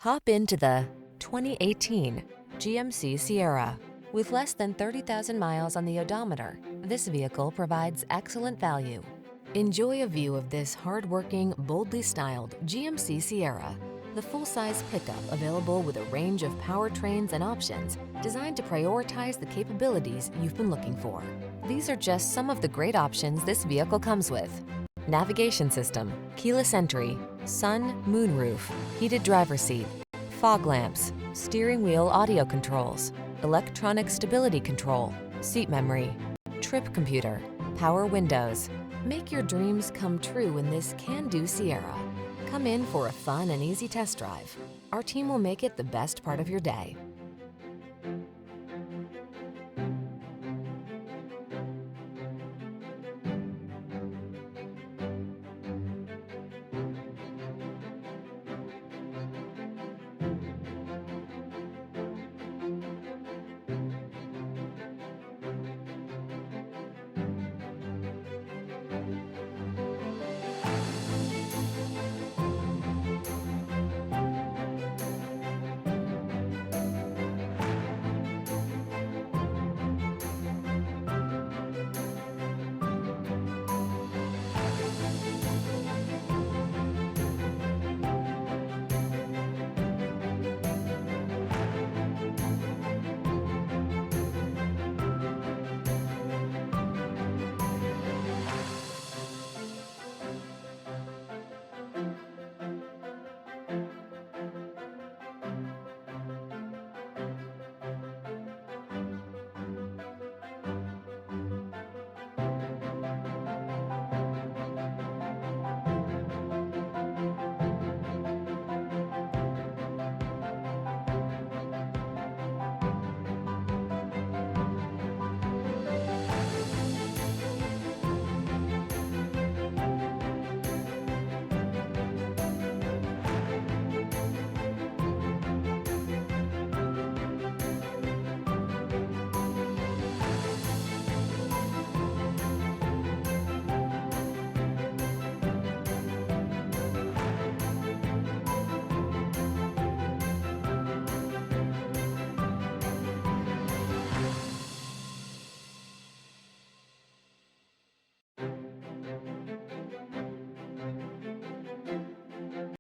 Hop into the 2018 GMC Sierra. With less than 30,000 miles on the odometer, this vehicle provides excellent value. Enjoy a view of this hard-working, boldly styled GMC Sierra, the full-size pickup available with a range of powertrains and options designed to prioritize the capabilities you've been looking for. These are just some of the great options this vehicle comes with: navigation system, keyless entry, sun, moonroof, heated driver's seat, fog lamps, steering wheel audio controls, electronic stability control, seat memory, trip computer, power windows. Make your dreams come true in this can-do Sierra. Come in for a fun and easy test drive. Our team will make it the best part of your day.